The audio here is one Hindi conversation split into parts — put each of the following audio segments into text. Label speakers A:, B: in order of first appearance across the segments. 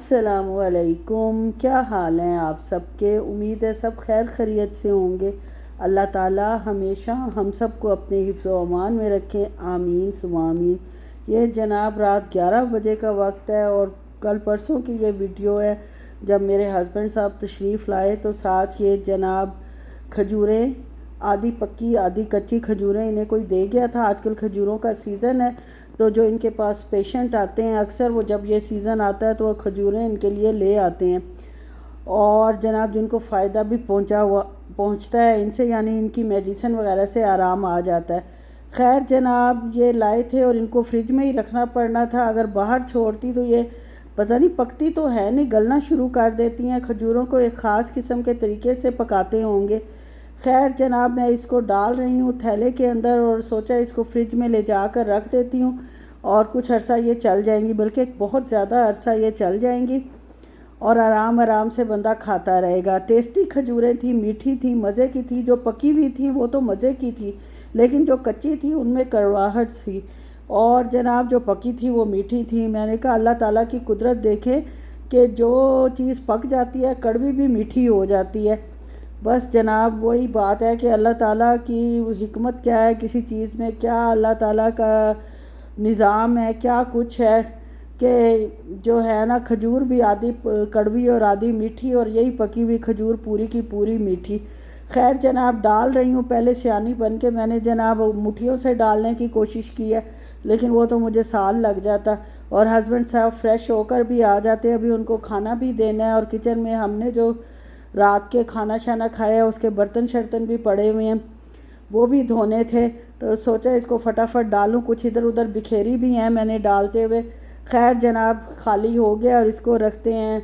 A: अस्सलामुअलैकुम। क्या हाल हैं आप सबके? उम्मीद है सब खैर खैरियत से होंगे। अल्लाह ताला हमेशा हम सब को अपने हिफ्ज़ व अमान में रखें, आमीन सुम्मा आमीन। ये जनाब रात 11 बजे का वक्त है और कल परसों की ये वीडियो है जब मेरे हस्बैंड साहब तशरीफ़ लाए तो साथ ये जनाब खजूरें, आधी पक्की आधी कच्ची खजूरें इन्हें कोई दे गया था। आजकल खजूरों का सीज़न है तो जो इनके पास पेशेंट आते हैं अक्सर वो जब ये सीज़न आता है तो वो खजूरें इनके लिए ले आते हैं और जनाब जिनको फ़ायदा भी पहुंचता है इनसे, यानी इनकी मेडिसिन वगैरह से आराम आ जाता है। खैर जनाब ये लाए थे और इनको फ्रिज में ही रखना पड़ना था। अगर बाहर छोड़ती तो ये पता नहीं पकती तो है नहीं, गलना शुरू कर देती हैं। खजूरों को एक ख़ास किस्म के तरीके से पकाते होंगे। खैर जनाब मैं इसको डाल रही हूँ थैले के अंदर और सोचा इसको फ्रिज में ले जाकर रख देती हूँ और कुछ अरसा ये चल जाएंगी, बल्कि बहुत ज़्यादा अरसा ये चल जाएंगी और आराम आराम से बंदा खाता रहेगा। टेस्टी खजूरें थी, मीठी थी, मज़े की थी। जो पकी हुई थी वो तो मज़े की थी, लेकिन जो कच्ची थी उनमें कड़वाहट थी और जनाब जो पकी थी वो मीठी थी। मैंने कहा अल्लाह ताला की कुदरत देखे कि जो चीज़ पक जाती है कड़वी भी मीठी हो जाती है। बस जनाब वही बात है कि अल्लाह ताला की हिकमत क्या है किसी चीज़ में, क्या अल्लाह ताला का निज़ाम है, क्या कुछ है कि जो है ना खजूर भी आधी कड़वी और आधी मीठी और यही पकी हुई खजूर पूरी की पूरी मीठी। खैर जनाब डाल रही हूँ। पहले सियानी बन के मैंने जनाब मुट्ठियों से डालने की कोशिश की है, लेकिन वो तो मुझे साल लग जाता और हस्बैंड साहब फ्रेश होकर भी आ जाते। अभी उनको खाना भी देना है और किचन में हमने जो रात के खाना शाना खाया उसके बर्तन शर्तन भी पड़े हुए हैं, वो भी धोने थे। तो सोचा इसको फटाफट डालूं, कुछ इधर उधर बिखेरी भी हैं मैंने डालते हुए। खैर जनाब खाली हो गया और इसको रखते हैं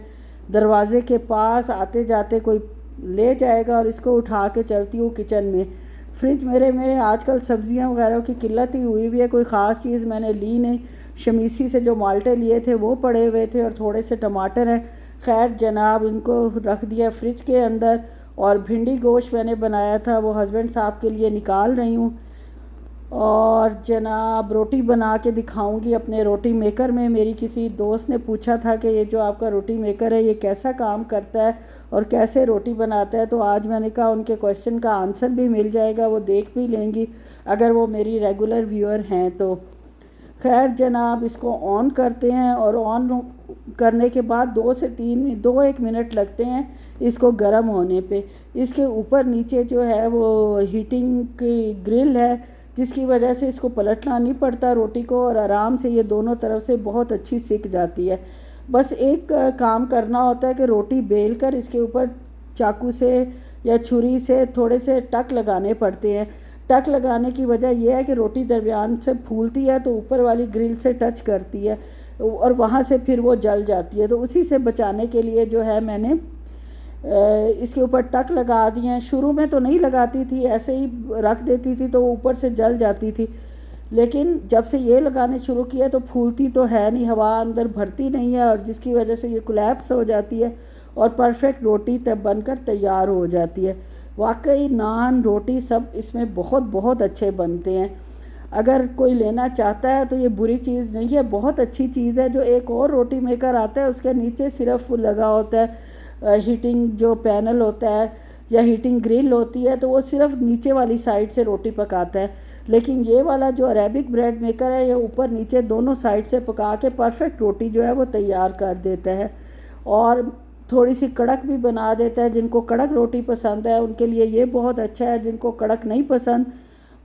A: दरवाज़े के पास, आते जाते कोई ले जाएगा और इसको उठा के चलती हूँ किचन में। फ्रिज मेरे में आजकल सब्ज़ियाँ वगैरह की किल्लत ही हुई हुई है, कोई ख़ास चीज़ मैंने ली नहीं। शमीसी से जो माल्टे लिए थे वो पड़े हुए थे और थोड़े से टमाटर हैं। खैर जनाब इनको रख दिया फ्रिज के अंदर और भिंडी गोश्त मैंने बनाया था वो हस्बैंड साहब के लिए निकाल रही हूँ और जनाब रोटी बना के दिखाऊंगी अपने रोटी मेकर में। मेरी किसी दोस्त ने पूछा था कि ये जो आपका रोटी मेकर है ये कैसा काम करता है और कैसे रोटी बनाता है, तो आज मैंने कहा उनके क्वेश्चन का आंसर भी मिल जाएगा, वो देख भी लेंगी अगर वो मेरी रेगुलर व्यूअर हैं तो। खैर जनाब इसको ऑन करते हैं और ऑन करने के बाद 2 मिनट लगते हैं इसको गर्म होने पे। इसके ऊपर नीचे जो है वो हीटिंग की ग्रिल है जिसकी वजह से इसको पलटना नहीं पड़ता रोटी को और आराम से ये दोनों तरफ से बहुत अच्छी सिक जाती है। बस एक काम करना होता है कि रोटी बेल कर इसके ऊपर चाकू से या छुरी से थोड़े से टक लगाने पड़ते हैं। टक लगाने की वजह यह है कि रोटी दरमियान से फूलती है तो ऊपर वाली ग्रिल से टच करती है और वहाँ से फिर वो जल जाती है। तो उसी से बचाने के लिए जो है मैंने इसके ऊपर टक लगा दिए हैं। शुरू में तो नहीं लगाती थी, ऐसे ही रख देती थी तो ऊपर से जल जाती थी, लेकिन जब से ये लगाने शुरू किया तो फूलती तो है नहीं, हवा अंदर भरती नहीं है और जिसकी वजह से ये कोलैप्स हो जाती है और परफेक्ट रोटी तब बनकर तैयार हो जाती है। वाकई नान रोटी सब इसमें बहुत बहुत अच्छे बनते हैं। अगर कोई लेना चाहता है तो ये बुरी चीज़ नहीं है, बहुत अच्छी चीज़ है। जो एक और रोटी मेकर आता है उसके नीचे सिर्फ लगा होता है हीटिंग जो पैनल होता है या हीटिंग ग्रिल होती है, तो वो सिर्फ नीचे वाली साइड से रोटी पकाता है। लेकिन ये वाला जो अरेबिक ब्रेड मेकर है ये ऊपर नीचे दोनों साइड से पका के परफेक्ट रोटी जो है वो तैयार कर देता है और थोड़ी सी कड़क भी बना देता है। जिनको कड़क रोटी पसंद है उनके लिए ये बहुत अच्छा है, जिनको कड़क नहीं पसंद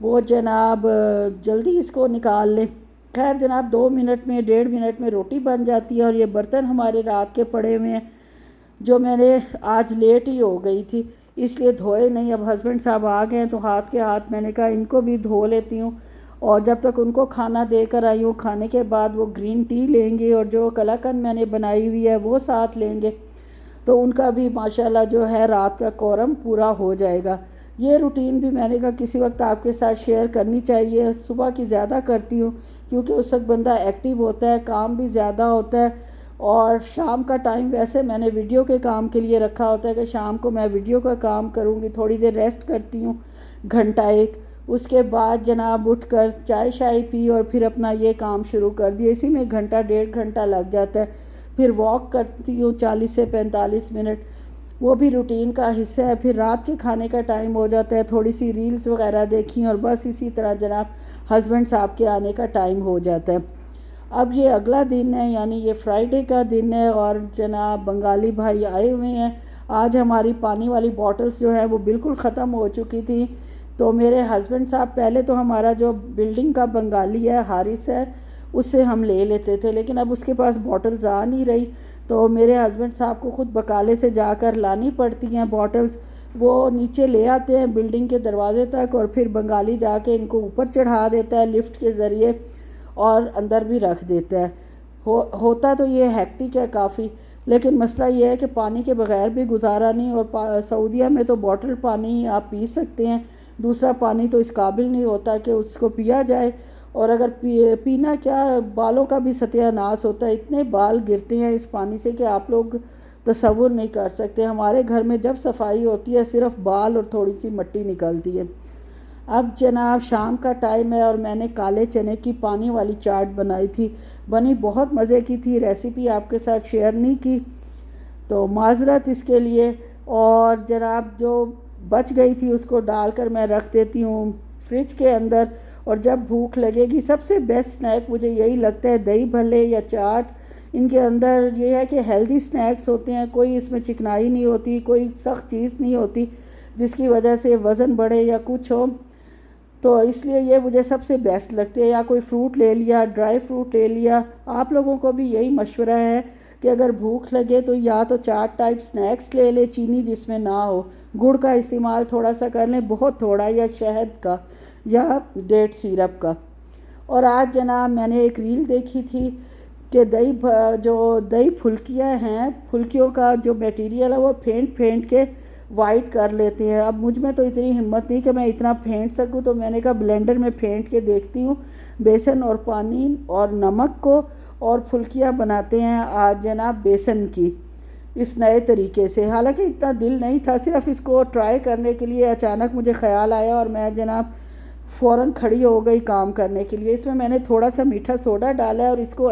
A: वो जनाब जल्दी इसको निकाल लें। खैर जनाब 2 मिनट में 1.5 मिनट में रोटी बन जाती है और ये बर्तन हमारे रात के पड़े हुए हैं जो मैंने आज लेट ही हो गई थी इसलिए धोए नहीं। अब हस्बैंड साहब आ गए तो हाथ के हाथ मैंने कहा इनको भी धो लेती हूँ और जब तक उनको खाना देकर आई हूँ खाने के बाद वो ग्रीन टी लेंगे और जो कलाकंद मैंने बनाई हुई है वो साथ लेंगे तो उनका भी माशाल्लाह जो है रात का कोरम पूरा हो जाएगा। ये रूटीन भी मैंने कहा किसी वक्त आपके साथ शेयर करनी चाहिए। सुबह की ज़्यादा करती हूँ क्योंकि उस वक्त बंदा एक्टिव होता है, काम भी ज़्यादा होता है और शाम का टाइम वैसे मैंने वीडियो के काम के लिए रखा होता है कि शाम को मैं वीडियो का काम करूँगी, थोड़ी देर रेस्ट करती हूँ घंटा एक, उसके बाद जनाब उठकर चाय शाय पी और फिर अपना ये काम शुरू कर दिया। इसी में घंटा 1.5 घंटा लग जाता है। फिर वॉक करती हूँ 40 से 45 मिनट, वो भी रूटीन का हिस्सा है। फिर रात के खाने का टाइम हो जाता है, थोड़ी सी रील्स वगैरह देखी और बस इसी तरह जनाब हस्बैंड साहब के आने का टाइम हो जाता है। अब ये अगला दिन है, यानी ये फ्राइडे का दिन है और जनाब बंगाली भाई आए हुए हैं। आज हमारी पानी वाली बॉटल्स जो है वो बिल्कुल ख़त्म हो चुकी थी, तो मेरे हस्बैंड साहब, पहले तो हमारा जो बिल्डिंग का बंगाली है हारिस है, उससे हम ले लेते थे, लेकिन अब उसके पास बॉटल्स आ नहीं रही, तो मेरे हस्बैंड साहब को ख़ुद बकाले से जाकर लानी पड़ती हैं बॉटल्स। वो नीचे ले आते हैं बिल्डिंग के दरवाजे तक और फिर बंगाली जाके इनको ऊपर चढ़ा देता है लिफ्ट के ज़रिए और अंदर भी रख देता है। होता तो ये हेक्टिक है काफ़ी, लेकिन मसला ये है कि पानी के बगैर भी गुजारा नहीं। और सऊदीया में तो बॉटल पानी ही आप पी सकते हैं, दूसरा पानी तो इस काबिल नहीं होता कि उसको पिया जाए। और अगर पीना क्या, बालों का भी सत्यानाश होता है, इतने बाल गिरते हैं इस पानी से कि आप लोग तसव्वुर नहीं कर सकते। हमारे घर में जब सफाई होती है सिर्फ बाल और थोड़ी सी मिट्टी निकलती है। अब जनाब शाम का टाइम है और मैंने काले चने की पानी वाली चाट बनाई थी, बनी बहुत मज़े की थी। रेसिपी आपके साथ शेयर नहीं की तो माजरत इसके लिए। और जनाब जो बच गई थी उसको डालकर मैं रख देती हूँ फ्रिज के अंदर, और जब भूख लगेगी, सबसे बेस्ट स्नैक मुझे यही लगता है दही भल्ले या चाट। इनके अंदर ये है कि हेल्दी स्नैक्स होते हैं, कोई इसमें चिकनाई नहीं होती, कोई सख्त चीज़ नहीं होती जिसकी वजह से वज़न बढ़े या कुछ हो, तो इसलिए ये मुझे सबसे बेस्ट लगती है। या कोई फ्रूट ले लिया, ड्राई फ्रूट ले लिया। आप लोगों को भी यही मशवरा है कि अगर भूख लगे तो या तो चाट टाइप स्नैक्स ले ले, चीनी जिसमें ना हो, गुड़ का इस्तेमाल थोड़ा सा कर लें, बहुत थोड़ा, या शहद का या डेट सिरप का। और आज जनाब मैंने एक रील देखी थी कि जो दही फुल्कियाँ हैं, फुल्कियों का जो मटेरियल है वो फेंट फेंट के वाइट कर लेते हैं। अब मुझ में तो इतनी हिम्मत नहीं कि मैं इतना फेंट सकूं, तो मैंने कहा ब्लेंडर में फेंट के देखती हूँ बेसन और पानी और नमक को, और फुल्कियाँ बनाते हैं आज जनाब बेसन की इस नए तरीके से। हालांकि इतना दिल नहीं था, सिर्फ इसको ट्राई करने के लिए अचानक मुझे ख़्याल आया और मैं जनाब फ़ौरन खड़ी हो गई काम करने के लिए। इसमें मैंने थोड़ा सा मीठा सोडा डाला है और इसको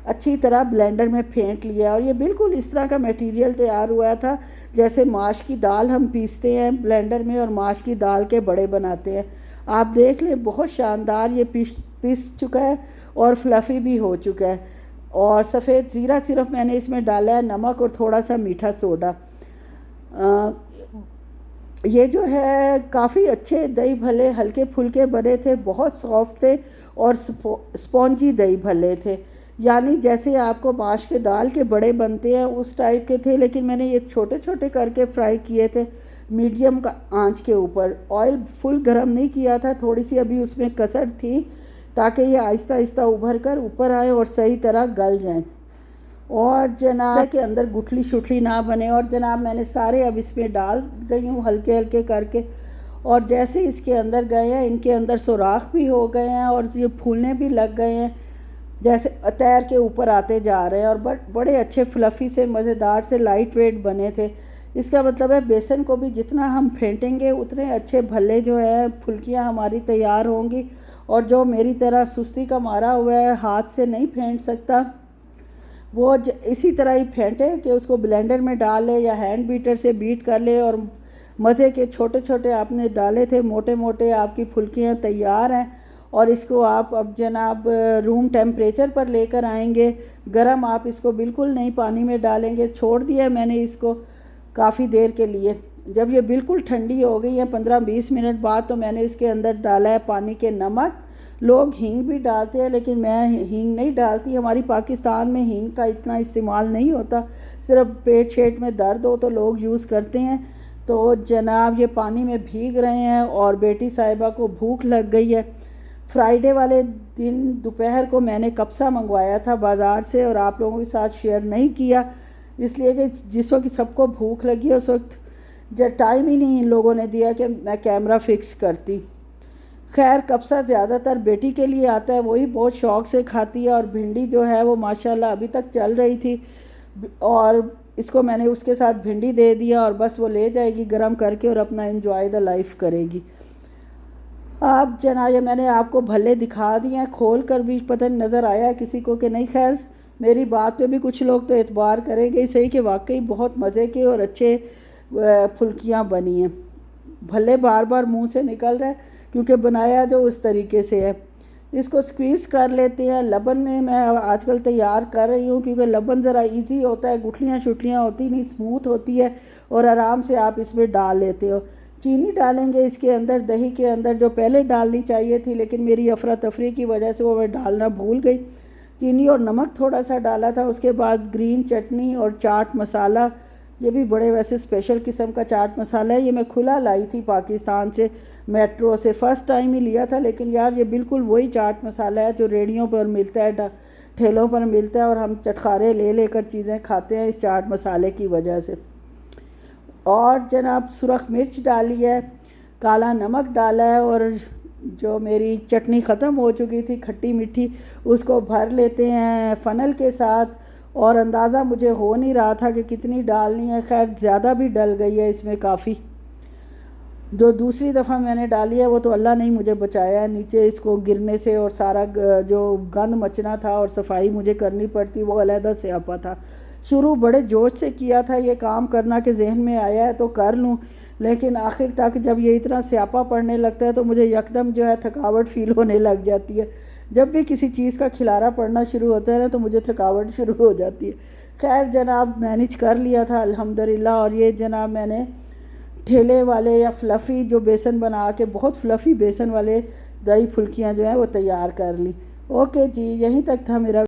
A: अच्छी तरह ब्लेंडर में फेंट लिया, और ये बिल्कुल इस तरह का मटेरियल तैयार हुआ था जैसे माश की दाल हम पीसते हैं ब्लेंडर में और माश की दाल के बड़े बनाते हैं। आप देख लें, बहुत शानदार ये पीस चुका है और फ्लफ़ी भी हो चुका है। और सफ़ेद ज़ीरा सिर्फ मैंने इसमें डाला है, नमक और थोड़ा सा मीठा सोडा। ये जो है काफ़ी अच्छे दही भल्ले हल्के फुल्के बने थे, बहुत सॉफ्ट थे और स्पॉन्जी दही भल्ले थे, यानी जैसे आपको माश के दाल के बड़े बनते हैं उस टाइप के थे। लेकिन मैंने ये छोटे छोटे करके फ्राई किए थे मीडियम का आंच के ऊपर। ऑयल फुल गरम नहीं किया था, थोड़ी सी अभी उसमें कसर थी ताकि ये आहिस्ता आहिस्ता उभर कर ऊपर आए और सही तरह गल जाएं और जनाब के अंदर गुठली शुठली ना बने। और जनाब मैंने सारे अब इसमें डाल रही हूँ हल्के हल्के करके, और जैसे इसके अंदर गए हैं इनके अंदर सुराख भी हो गए हैं और ये फूलने भी लग गए हैं, जैसे तैर के ऊपर आते जा रहे हैं। और बड़े अच्छे फ्लफ़ी से मज़ेदार से लाइट वेट बने थे। इसका मतलब है बेसन को भी जितना हम फेंटेंगे उतने अच्छे भल्ले जो है फुल्कियाँ हमारी तैयार होंगी। और जो मेरी तरह सुस्ती का मारा हुआ है, हाथ से नहीं फेंट सकता, वो इसी तरह ही फेंटे कि उसको ब्लेंडर में डाल ले या हैंड बीटर से बीट कर ले, और मज़े के छोटे छोटे आपने डाले थे मोटे मोटे, आपकी फुल्कियाँ तैयार हैं। और इसको आप अब जनाब रूम टेम्परेचर पर लेकर आएंगे, गरम आप इसको बिल्कुल नहीं पानी में डालेंगे। छोड़ दिया मैंने इसको काफ़ी देर के लिए। जब ये बिल्कुल ठंडी हो गई है 15-20 मिनट बाद, तो मैंने इसके अंदर डाला है पानी के नमक। लोग हींग भी डालते हैं लेकिन मैं हींग नहीं डालती। हमारी पाकिस्तान में हींग का इतना इस्तेमाल नहीं होता, सिर्फ पेट शेट में दर्द हो तो लोग यूज़ करते हैं। तो जनाब ये पानी में भीग रहे हैं और बेटी साहिबा को भूख लग गई है। फ्राइडे वाले दिन दोपहर को मैंने कप्सा मंगवाया था बाज़ार से और आप लोगों के साथ शेयर नहीं किया, इसलिए कि जिस वक्त सबको भूख लगी है उस वक्त जब टाइम ही नहीं इन लोगों ने दिया कि मैं कैमरा फ़िक्स करती। खैर कप्सा ज़्यादातर बेटी के लिए आता है, वही बहुत शौक़ से खाती है। और भिंडी जो है वो माशाल्लाह अभी तक चल रही थी और इसको मैंने उसके साथ भिंडी दे दिया और बस वो ले जाएगी गरम करके और अपना एंजॉय द लाइफ करेगी। आप जनाब मैंने आपको भल्ले दिखा दिए हैं, खोल कर भी पता नहीं नज़र आया किसी को कि नहीं। खैर मेरी बात पे भी कुछ लोग तो एतबार करेंगे ही सही कि वाकई बहुत मज़े के और अच्छे फुल्कियाँ बनी हैं। भले बार बार मुंह से निकल रहा है क्योंकि बनाया जो उस तरीके से है। इसको स्क्वीज़ कर लेते हैं। लबन में मैं आजकल तैयार कर रही हूँ क्योंकि लबन ज़रा इजी होता है, गुठलियाँ शुटलियाँ होती नहीं, स्मूथ होती है और आराम से आप इसमें डाल लेते हो। चीनी डालेंगे इसके अंदर, दही के अंदर, जो पहले डालनी चाहिए थी लेकिन मेरी अफरा तफरी की वजह से वो मैं डालना भूल गई। चीनी और नमक थोड़ा सा डाला था। उसके बाद ग्रीन चटनी और चाट मसाला, ये भी बड़े वैसे स्पेशल किस्म का चाट मसाला है। ये मैं खुला लाई थी पाकिस्तान से, मेट्रो से, फ़र्स्ट टाइम ही लिया था। लेकिन यार ये बिल्कुल वही चाट मसाला है जो रेडियों पर मिलता है, ठेलों पर मिलता है और हम चटखारे ले लेकर चीज़ें खाते हैं इस चाट मसाले की वजह से। और जनाब सुरख मिर्च डाली है, काला नमक डाला है और जो मेरी चटनी ख़त्म हो चुकी थी खट्टी मीठी, उसको भर लेते हैं फ़नल के साथ। और अंदाज़ा मुझे हो नहीं रहा था कि कितनी डालनी है, खैर ज़्यादा भी डल गई है इसमें काफ़ी। जो दूसरी दफ़ा मैंने डाली है वो तो अल्लाह ने ही मुझे बचाया है नीचे इसको गिरने से, और सारा जो गंद मचना था और सफाई मुझे करनी पड़ती वो अलहदा स्यापा था। शुरू बड़े जोश से किया था ये काम करना कि जहन में आया है तो कर लूँ, लेकिन आखिर तक जब ये इतना स्यापा पड़ने लगता है तो मुझे यकदम जो है थकावट फ़ील होने लग जाती है। जब भी किसी चीज़ का खिलारा पड़ना शुरू होता है ना तो मुझे थकावट शुरू हो जाती है। खैर जनाब मैनेज कर लिया था अल्हम्दुलिल्लाह। और ये जनाब मैंने ठेले वाले या फ्लफ़ी जो बेसन बना के, बहुत फ्लफ़ी बेसन वाले दही फुल्कियाँ जो हैं वो तैयार कर ली। ओके जी, यहीं तक था मेरा